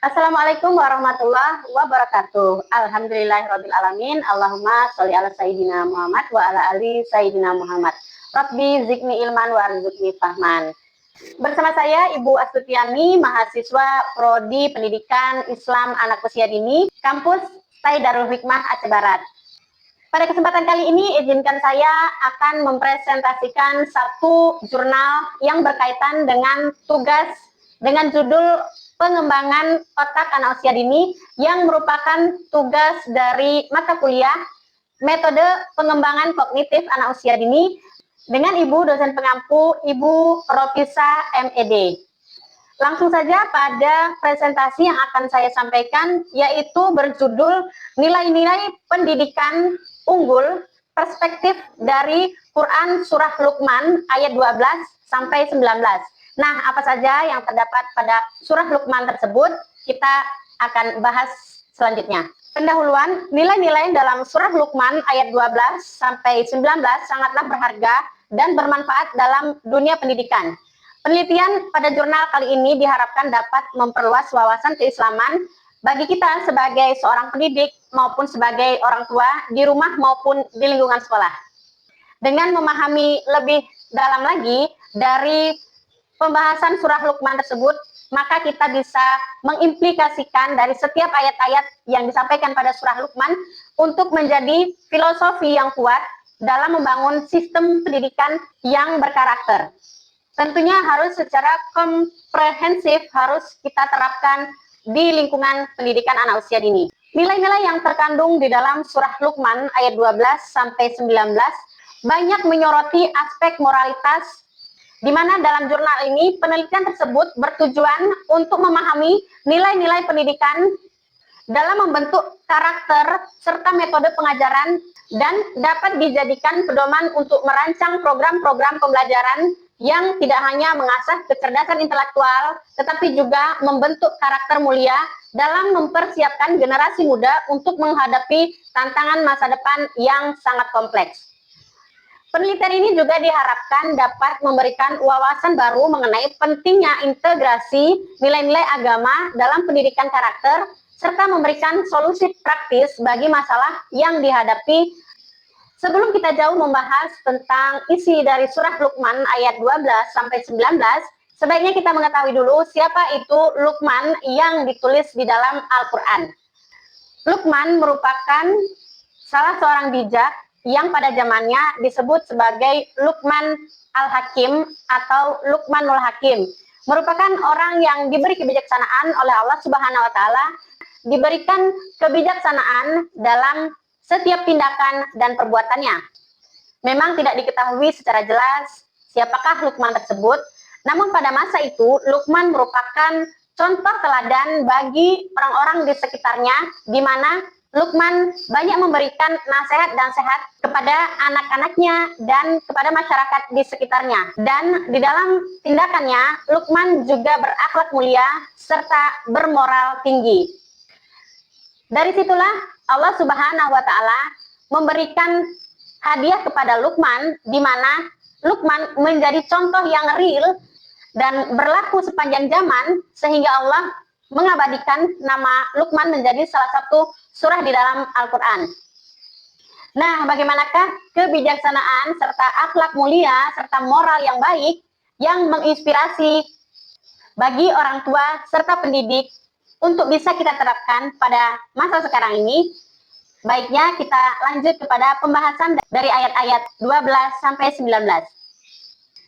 Assalamualaikum warahmatullahi wabarakatuh. Alhamdulillahirabbil alamin. Allahumma sholli ala sayyidina Muhammad wa ala ali sayyidina Muhammad. Rabbi zidni ilman warzuqni fahman. Bersama saya Ibu Astutiani, mahasiswa Prodi Pendidikan Islam Anak Usia Dini, Kampus STAI Darul Hikmah Aceh Barat. Pada kesempatan kali ini, izinkan saya akan mempresentasikan satu jurnal yang berkaitan dengan tugas dengan judul Pengembangan Otak Anak Usia Dini, yang merupakan tugas dari mata kuliah Metode Pengembangan Kognitif Anak Usia Dini dengan Ibu dosen pengampu Ibu Ropisa MED. Langsung saja pada presentasi yang akan saya sampaikan, yaitu berjudul Nilai-nilai Pendidikan Unggul Perspektif dari Quran Surah Luqman ayat 12 sampai 19. Nah, apa saja yang terdapat pada surah Luqman tersebut, kita akan bahas selanjutnya. Pendahuluan, nilai-nilai dalam surah Luqman ayat 12 sampai 19 sangatlah berharga dan bermanfaat dalam dunia pendidikan. Penelitian pada jurnal kali ini diharapkan dapat memperluas wawasan keislaman bagi kita sebagai seorang pendidik maupun sebagai orang tua di rumah maupun di lingkungan sekolah. Dengan memahami lebih dalam lagi dari pembahasan surah Luqman tersebut, maka kita bisa mengimplikasikan dari setiap ayat-ayat yang disampaikan pada surah Luqman untuk menjadi filosofi yang kuat dalam membangun sistem pendidikan yang berkarakter. Tentunya harus secara komprehensif harus kita terapkan di lingkungan pendidikan anak usia dini. Nilai-nilai yang terkandung di dalam surah Luqman ayat 12 sampai 19 banyak menyoroti aspek moralitas, di mana dalam jurnal ini penelitian tersebut bertujuan untuk memahami nilai-nilai pendidikan dalam membentuk karakter serta metode pengajaran dan dapat dijadikan pedoman untuk merancang program-program pembelajaran yang tidak hanya mengasah kecerdasan intelektual, tetapi juga membentuk karakter mulia dalam mempersiapkan generasi muda untuk menghadapi tantangan masa depan yang sangat kompleks. Penelitian ini juga diharapkan dapat memberikan wawasan baru mengenai pentingnya integrasi nilai-nilai agama dalam pendidikan karakter, serta memberikan solusi praktis bagi masalah yang dihadapi. Sebelum kita jauh membahas tentang isi dari surah Luqman ayat 12 sampai 19, sebaiknya kita mengetahui dulu siapa itu Luqman yang ditulis di dalam Al-Quran. Luqman merupakan salah seorang bijak yang pada zamannya disebut sebagai Luqman Al-Hakim atau Luqmanul Hakim, merupakan orang yang diberi kebijaksanaan oleh Allah Subhanahu wa taala, diberikan kebijaksanaan dalam setiap tindakan dan perbuatannya. Memang tidak diketahui secara jelas siapakah Luqman tersebut, namun pada masa itu Luqman merupakan contoh teladan bagi orang-orang di sekitarnya, di mana Luqman banyak memberikan nasihat dan sehat kepada anak-anaknya dan kepada masyarakat di sekitarnya. Dan di dalam tindakannya, Luqman juga berakhlak mulia serta bermoral tinggi. Dari situlah Allah Subhanahu wa taala memberikan hadiah kepada Luqman, di mana Luqman menjadi contoh yang real dan berlaku sepanjang zaman, sehingga Allah mengabadikan nama Luqman menjadi salah satu surah di dalam Al-Quran. Nah, bagaimanakah kebijaksanaan serta akhlak mulia serta moral yang baik yang menginspirasi bagi orang tua serta pendidik untuk bisa kita terapkan pada masa sekarang ini? Baiknya kita lanjut kepada pembahasan dari ayat-ayat 12 sampai 19.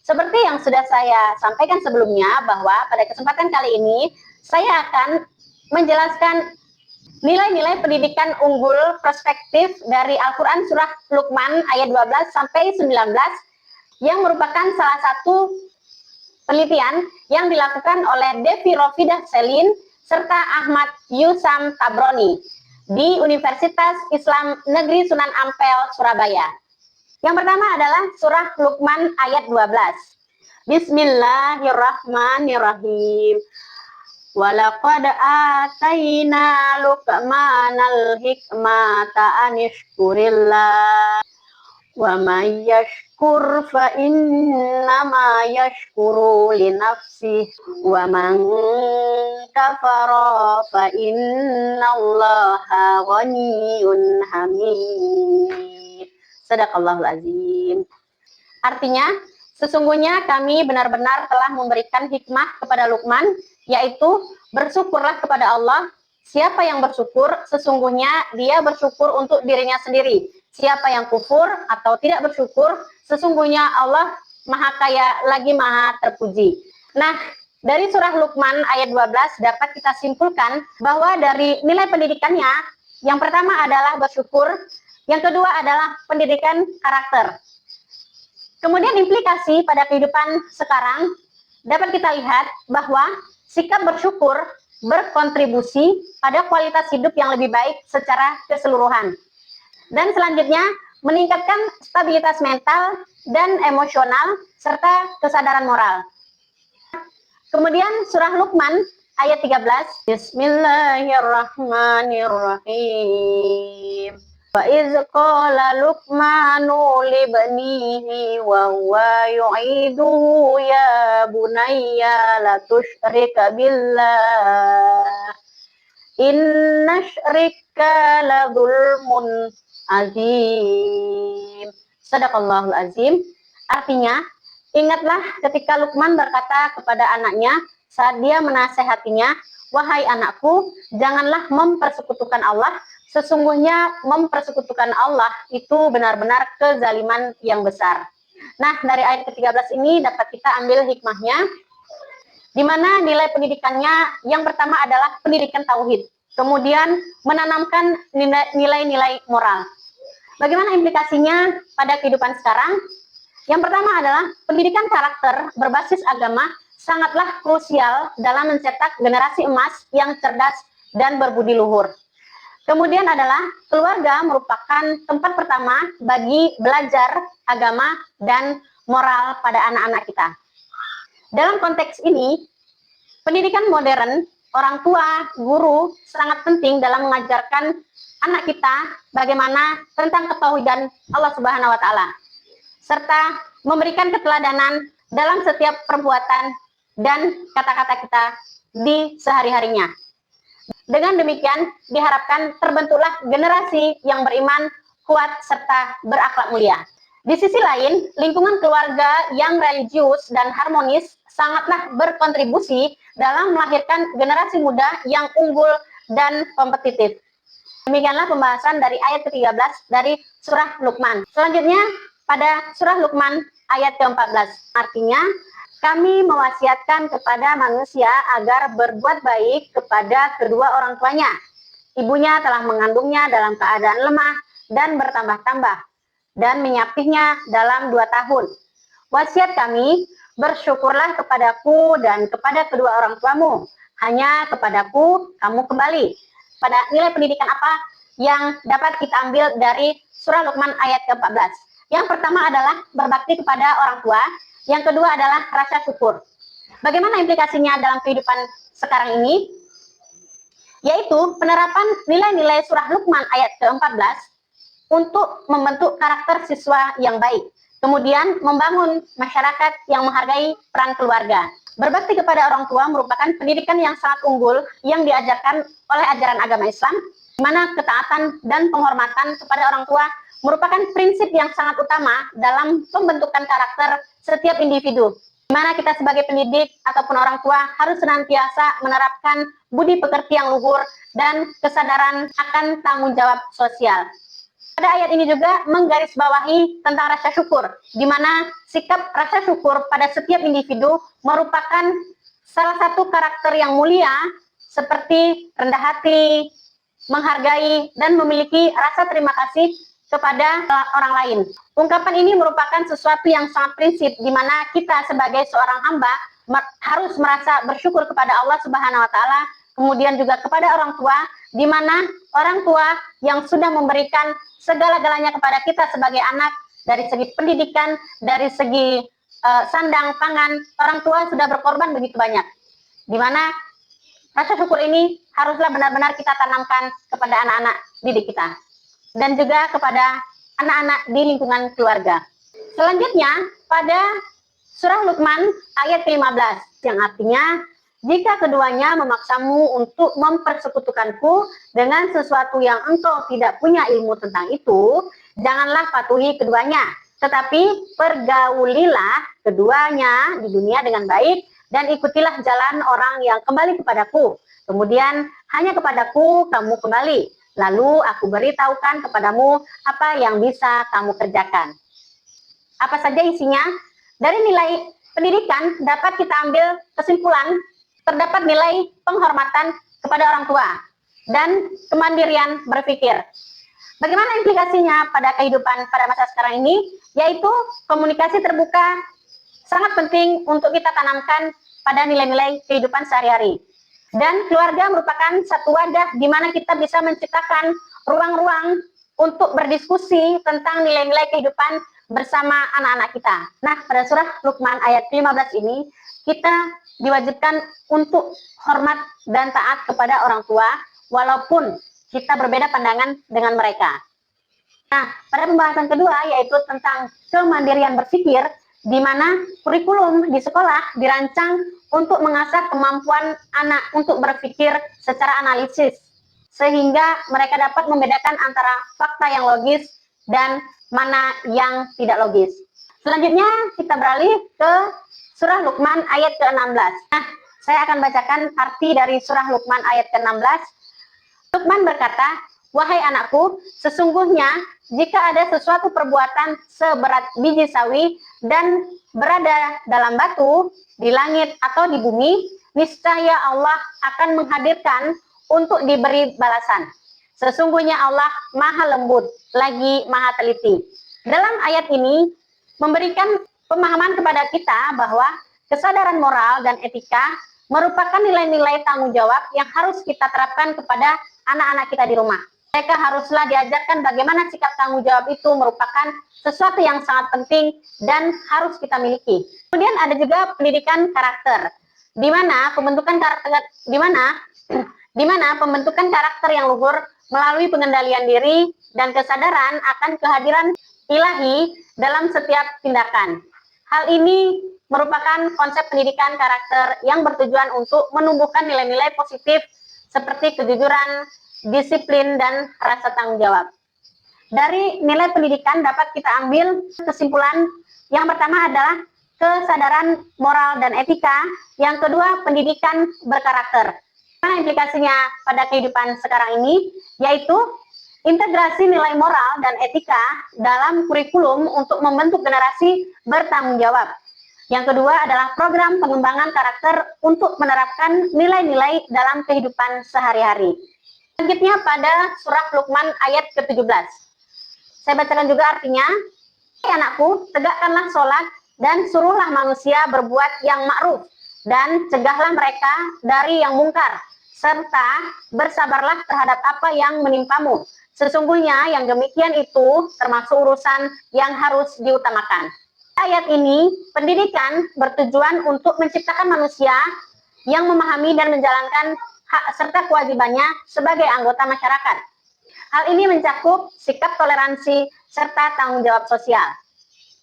Seperti yang sudah saya sampaikan sebelumnya, bahwa pada kesempatan kali ini saya akan menjelaskan nilai-nilai pendidikan unggul perspektif dari Al-Quran surah Luqman ayat 12 sampai 19, yang merupakan salah satu penelitian yang dilakukan oleh Devi Rofidah Selin serta Ahmad Yusam Tabroni di Universitas Islam Negeri Sunan Ampel, Surabaya. Yang pertama adalah surah Luqman ayat 12. Bismillahirrahmanirrahim. Walaqad atayna Luqmanal hikmata anishkurillah wa may yashkur fa innama yashkuru li nafsihi wa man kafara fa innallaha ghaniyyun hamid. Sadaqallahul azim. Artinya, sesungguhnya kami benar-benar telah memberikan hikmah kepada Luqman, yaitu bersyukurlah kepada Allah. Siapa yang bersyukur, sesungguhnya dia bersyukur untuk dirinya sendiri. Siapa yang kufur atau tidak bersyukur, sesungguhnya Allah Maha Kaya lagi Maha Terpuji. Nah, dari surah Luqman ayat 12 dapat kita simpulkan bahwa dari nilai pendidikannya, yang pertama adalah bersyukur, yang kedua adalah pendidikan karakter. Kemudian implikasi pada kehidupan sekarang dapat kita lihat bahwa sikap bersyukur berkontribusi pada kualitas hidup yang lebih baik secara keseluruhan. Dan selanjutnya, meningkatkan stabilitas mental dan emosional serta kesadaran moral. Kemudian surah Luqman ayat 13, Bismillahirrahmanirrahim. Wa iz qala Luqmanu libnihi wa huwa yu'iduhu ya bunayya la tusyrika billah inna syirka la dzulmun azim. Sadaqallahul azim. Artinya, ingatlah ketika Luqman berkata kepada anaknya saat dia menasehatinya, wahai anakku, janganlah mempersekutukan Allah. Sesungguhnya mempersekutukan Allah itu benar-benar kezaliman yang besar. Nah, dari ayat ke-13 ini dapat kita ambil hikmahnya, di mana nilai pendidikannya yang pertama adalah pendidikan tauhid. Kemudian menanamkan nilai-nilai moral. Bagaimana implikasinya pada kehidupan sekarang? Yang pertama adalah pendidikan karakter berbasis agama sangatlah krusial dalam mencetak generasi emas yang cerdas dan berbudi luhur. Kemudian adalah keluarga merupakan tempat pertama bagi belajar agama dan moral pada anak-anak kita. Dalam konteks ini, pendidikan modern, orang tua, guru sangat penting dalam mengajarkan anak kita bagaimana tentang ketauhidan Allah Subhanahu wa taala, serta memberikan keteladanan dalam setiap perbuatan dan kata-kata kita di sehari-harinya. Dengan demikian, diharapkan terbentuklah generasi yang beriman, kuat, serta berakhlak mulia. Di sisi lain, lingkungan keluarga yang religius dan harmonis sangatlah berkontribusi dalam melahirkan generasi muda yang unggul dan kompetitif. Demikianlah pembahasan dari ayat ke-13 dari surah Luqman. Selanjutnya, pada surah Luqman ayat ke-14. Artinya, kami mewasiatkan kepada manusia agar berbuat baik kepada kedua orang tuanya. Ibunya telah mengandungnya dalam keadaan lemah dan bertambah-tambah, dan menyapihnya dalam 2 tahun. Wasiat kami, bersyukurlah kepadaku dan kepada kedua orang tuamu. Hanya kepadaku kamu kembali. Pada nilai pendidikan apa yang dapat kita ambil dari surah Luqman ayat ke-14? Yang pertama adalah berbakti kepada orang tua. Yang kedua adalah rasa syukur. Bagaimana implikasinya dalam kehidupan sekarang ini? Yaitu penerapan nilai-nilai surah Luqman ayat ke-14 untuk membentuk karakter siswa yang baik. Kemudian membangun masyarakat yang menghargai peran keluarga. Berbakti kepada orang tua merupakan pendidikan yang sangat unggul yang diajarkan oleh ajaran agama Islam, di mana ketaatan dan penghormatan kepada orang tua merupakan prinsip yang sangat utama dalam pembentukan karakter setiap individu. Di mana kita sebagai pendidik ataupun orang tua harus senantiasa menerapkan budi pekerti yang luhur dan kesadaran akan tanggung jawab sosial. Pada ayat ini juga menggarisbawahi tentang rasa syukur, di mana sikap rasa syukur pada setiap individu merupakan salah satu karakter yang mulia, seperti rendah hati, menghargai, dan memiliki rasa terima kasih kepada orang lain. Ungkapan ini merupakan sesuatu yang sangat prinsip, di mana kita sebagai seorang hamba harus merasa bersyukur kepada Allah Subhanahu wa taala, kemudian juga kepada orang tua, di mana orang tua yang sudah memberikan segala-galanya kepada kita sebagai anak, dari segi pendidikan, dari segi sandang, pangan, orang tua sudah berkorban begitu banyak. Di mana rasa syukur ini haruslah benar-benar kita tanamkan kepada anak-anak didik kita, dan juga kepada anak-anak di lingkungan keluarga. Selanjutnya, pada surah Luqman ayat ke-15, yang artinya, Jika keduanya memaksamu untuk mempersekutukanku dengan sesuatu yang engkau tidak punya ilmu tentang itu, janganlah patuhi keduanya, tetapi pergaulilah keduanya di dunia dengan baik dan ikutilah jalan orang yang kembali kepadaku. Kemudian hanya kepadaku kamu kembali, lalu aku beritahukan kepadamu apa yang bisa kamu kerjakan. Apa saja isinya? Dari nilai pendidikan dapat kita ambil kesimpulan terdapat nilai penghormatan kepada orang tua dan kemandirian berpikir. Bagaimana implikasinya pada kehidupan pada masa sekarang ini? Yaitu komunikasi terbuka sangat penting untuk kita tanamkan pada nilai-nilai kehidupan sehari-hari. Dan keluarga merupakan satu wadah di mana kita bisa menciptakan ruang-ruang untuk berdiskusi tentang nilai-nilai kehidupan bersama anak-anak kita. Nah, pada surah Luqman ayat 15 ini, kita diwajibkan untuk hormat dan taat kepada orang tua, walaupun kita berbeda pandangan dengan mereka. Nah, pada pembahasan kedua, yaitu tentang kemandirian berpikir, di mana kurikulum di sekolah dirancang untuk mengasah kemampuan anak untuk berpikir secara analisis, sehingga mereka dapat membedakan antara fakta yang logis dan mana yang tidak logis. Selanjutnya kita beralih ke surah Luqman ayat ke-16. Nah, saya akan bacakan arti dari surah Luqman ayat ke-16. Luqman berkata, "Wahai anakku, sesungguhnya jika ada sesuatu perbuatan seberat biji sawi dan berada dalam batu, di langit atau di bumi, niscaya Allah akan menghadirkan untuk diberi balasan. Sesungguhnya Allah maha lembut, lagi maha teliti." Dalam ayat ini memberikan pemahaman kepada kita bahwa kesadaran moral dan etika merupakan nilai-nilai tanggung jawab yang harus kita terapkan kepada anak-anak kita di rumah. Mereka haruslah diajarkan bagaimana sikap tanggung jawab itu merupakan sesuatu yang sangat penting dan harus kita miliki. Kemudian ada juga pendidikan karakter, di mana pembentukan karakter yang luhur melalui pengendalian diri dan kesadaran akan kehadiran ilahi dalam setiap tindakan. Hal ini merupakan konsep pendidikan karakter yang bertujuan untuk menumbuhkan nilai-nilai positif seperti kejujuran, disiplin, dan rasa tanggung jawab. Dari nilai pendidikan dapat kita ambil kesimpulan. Yang pertama adalah kesadaran moral dan etika. Yang kedua, pendidikan berkarakter. Mana implikasinya pada kehidupan sekarang ini? Yaitu integrasi nilai moral dan etika dalam kurikulum untuk membentuk generasi bertanggung jawab. Yang kedua adalah program pengembangan karakter untuk menerapkan nilai-nilai dalam kehidupan sehari-hari. Selanjutnya pada surah Luqman ayat ke-17. Saya bacakan juga artinya. "Hai anakku, tegakkanlah sholat dan suruhlah manusia berbuat yang ma'ruf dan cegahlah mereka dari yang mungkar, serta bersabarlah terhadap apa yang menimpamu. Sesungguhnya yang demikian itu termasuk urusan yang harus diutamakan." Ayat ini, pendidikan bertujuan untuk menciptakan manusia yang memahami dan menjalankan hak serta kewajibannya sebagai anggota masyarakat. Hal ini mencakup sikap toleransi serta tanggung jawab sosial.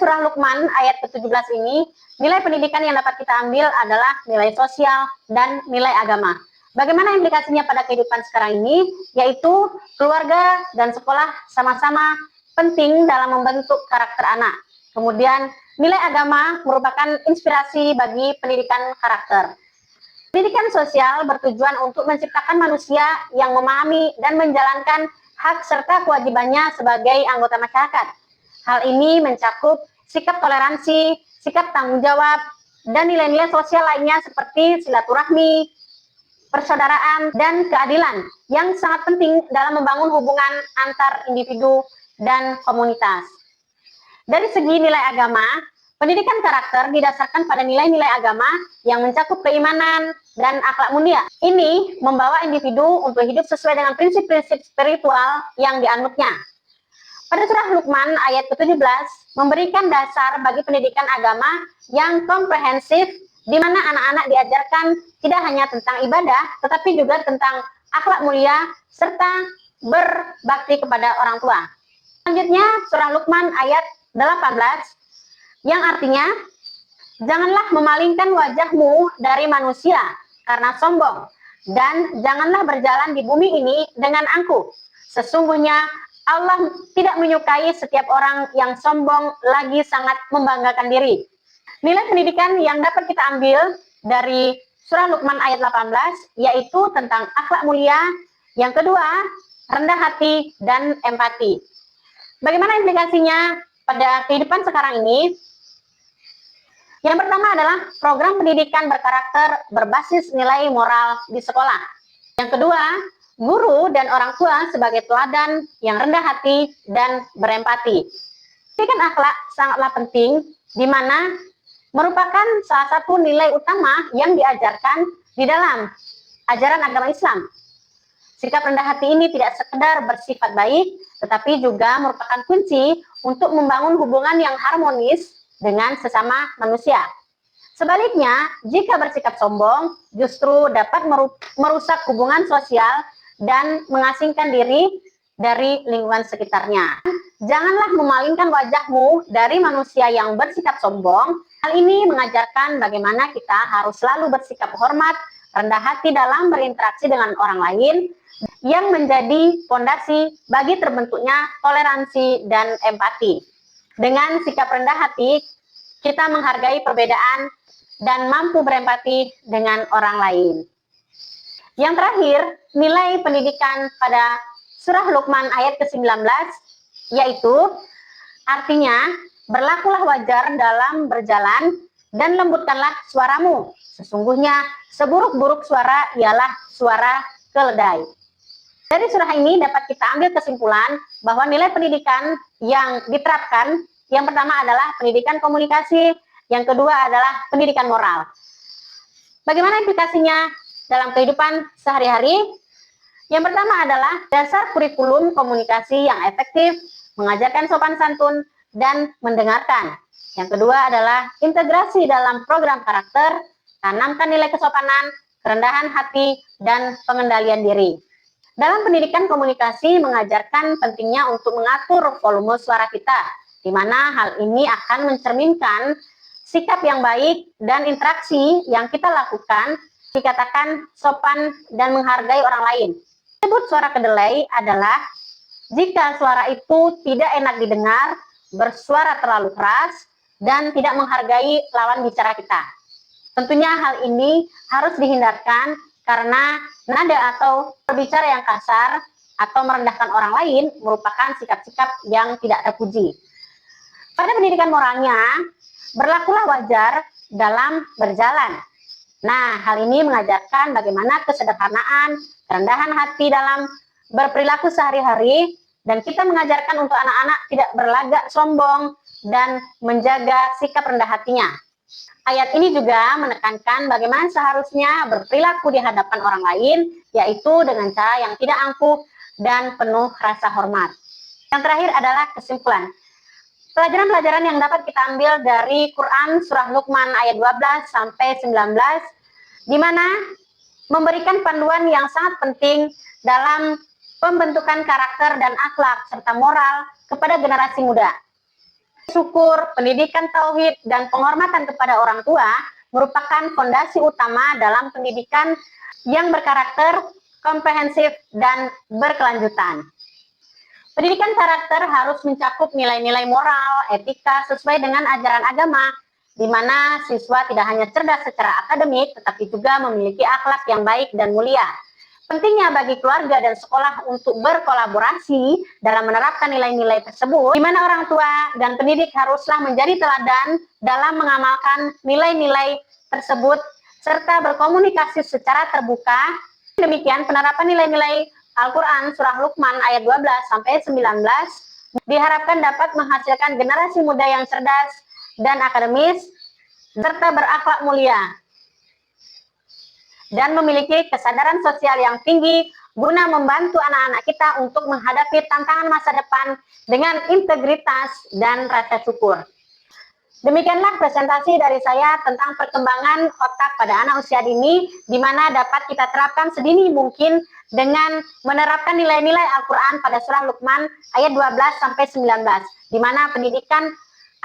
Surah Luqman ayat ke-17 ini, nilai pendidikan yang dapat kita ambil adalah nilai sosial dan nilai agama. Bagaimana implikasinya pada kehidupan sekarang ini? Yaitu keluarga dan sekolah sama-sama penting dalam membentuk karakter anak. Kemudian nilai agama merupakan inspirasi bagi pendidikan karakter. Pendidikan sosial bertujuan untuk menciptakan manusia yang memahami dan menjalankan hak serta kewajibannya sebagai anggota masyarakat. Hal ini mencakup sikap toleransi, sikap tanggung jawab, dan nilai-nilai sosial lainnya seperti silaturahmi, persaudaraan, dan keadilan yang sangat penting dalam membangun hubungan antar individu dan komunitas. Dari segi nilai agama, pendidikan karakter didasarkan pada nilai-nilai agama yang mencakup keimanan dan akhlak mulia. Ini membawa individu untuk hidup sesuai dengan prinsip-prinsip spiritual yang dianutnya. Pada surah Luqman ayat ke-17 memberikan dasar bagi pendidikan agama yang komprehensif, di mana anak-anak diajarkan tidak hanya tentang ibadah, tetapi juga tentang akhlak mulia serta berbakti kepada orang tua. Selanjutnya surah Luqman ayat 18 yang artinya, "Janganlah memalingkan wajahmu dari manusia karena sombong, dan janganlah berjalan di bumi ini dengan angkuh. Sesungguhnya Allah tidak menyukai setiap orang yang sombong lagi sangat membanggakan diri. Nilai pendidikan yang dapat kita ambil dari surah Luqman ayat 18 yaitu tentang akhlak mulia, yang kedua rendah hati dan empati. Bagaimana implikasinya pada kehidupan sekarang ini? Yang pertama adalah program pendidikan berkarakter berbasis nilai moral di sekolah. Yang kedua, guru dan orang tua sebagai teladan yang rendah hati dan berempati. Pendidikan akhlak sangatlah penting, di mana merupakan salah satu nilai utama yang diajarkan di dalam ajaran agama Islam. Sikap rendah hati ini tidak sekedar bersifat baik, tetapi juga merupakan kunci untuk membangun hubungan yang harmonis dengan sesama manusia. Sebaliknya, jika bersikap sombong, justru dapat merusak hubungan sosial dan mengasingkan diri dari lingkungan sekitarnya. Janganlah memalingkan wajahmu dari manusia yang bersikap sombong. Hal ini mengajarkan bagaimana kita harus selalu bersikap hormat, rendah hati dalam berinteraksi dengan orang lain, yang menjadi fondasi bagi terbentuknya toleransi dan empati. Dengan sikap rendah hati, kita menghargai perbedaan dan mampu berempati dengan orang lain. Yang terakhir, nilai pendidikan pada surah Luqman ayat ke-19, yaitu artinya, berlakulah wajar dalam berjalan dan lembutkanlah suaramu. Sesungguhnya seburuk-buruk suara ialah suara keledai. Dari surah ini dapat kita ambil kesimpulan bahwa nilai pendidikan yang diterapkan, yang pertama adalah pendidikan komunikasi, yang kedua adalah pendidikan moral. Bagaimana implikasinya dalam kehidupan sehari-hari? Yang pertama adalah dasar kurikulum komunikasi yang efektif, mengajarkan sopan santun, dan mendengarkan. Yang kedua adalah integrasi dalam program karakter, tanamkan nilai kesopanan, kerendahan hati, dan pengendalian diri. Dalam pendidikan komunikasi mengajarkan pentingnya untuk mengatur volume suara kita, di mana hal ini akan mencerminkan sikap yang baik dan interaksi yang kita lakukan dikatakan sopan dan menghargai orang lain. Disebut suara kedelai adalah jika suara itu tidak enak didengar, bersuara terlalu keras, dan tidak menghargai lawan bicara kita. Tentunya hal ini harus dihindarkan karena nada atau berbicara yang kasar atau merendahkan orang lain merupakan sikap-sikap yang tidak terpuji. Pada pendidikan moralnya, berlakulah wajar dalam berjalan. Nah, hal ini mengajarkan bagaimana kesederhanaan, kerendahan hati dalam berperilaku sehari-hari, dan kita mengajarkan untuk anak-anak tidak berlagak sombong dan menjaga sikap rendah hatinya. Ayat ini juga menekankan bagaimana seharusnya berperilaku di hadapan orang lain, yaitu dengan cara yang tidak angkuh dan penuh rasa hormat. Yang terakhir adalah kesimpulan. Pelajaran-pelajaran yang dapat kita ambil dari Quran surah Luqman ayat 12 sampai 19, di mana memberikan panduan yang sangat penting dalam pembentukan karakter dan akhlak serta moral kepada generasi muda. Syukur, pendidikan tauhid, dan penghormatan kepada orang tua merupakan fondasi utama dalam pendidikan yang berkarakter, komprehensif, dan berkelanjutan. Pendidikan karakter harus mencakup nilai-nilai moral, etika sesuai dengan ajaran agama, di mana siswa tidak hanya cerdas secara akademik, tetapi juga memiliki akhlak yang baik dan mulia. Pentingnya bagi keluarga dan sekolah untuk berkolaborasi dalam menerapkan nilai-nilai tersebut, di mana orang tua dan pendidik haruslah menjadi teladan dalam mengamalkan nilai-nilai tersebut, serta berkomunikasi secara terbuka. Demikian penerapan nilai-nilai Al-Quran surah Luqman ayat 12-19 diharapkan dapat menghasilkan generasi muda yang cerdas dan akademis, serta berakhlak mulia, dan memiliki kesadaran sosial yang tinggi guna membantu anak-anak kita untuk menghadapi tantangan masa depan dengan integritas dan rasa syukur. Demikianlah presentasi dari saya tentang perkembangan otak pada anak usia dini, di mana dapat kita terapkan sedini mungkin dengan menerapkan nilai-nilai Al-Quran pada surah Luqman ayat 12-19, di mana pendidikan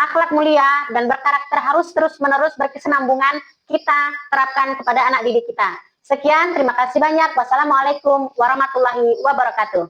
akhlak mulia dan berkarakter harus terus-menerus berkesinambungan kita terapkan kepada anak didik kita. Sekian, terima kasih banyak. Wassalamualaikum warahmatullahi wabarakatuh.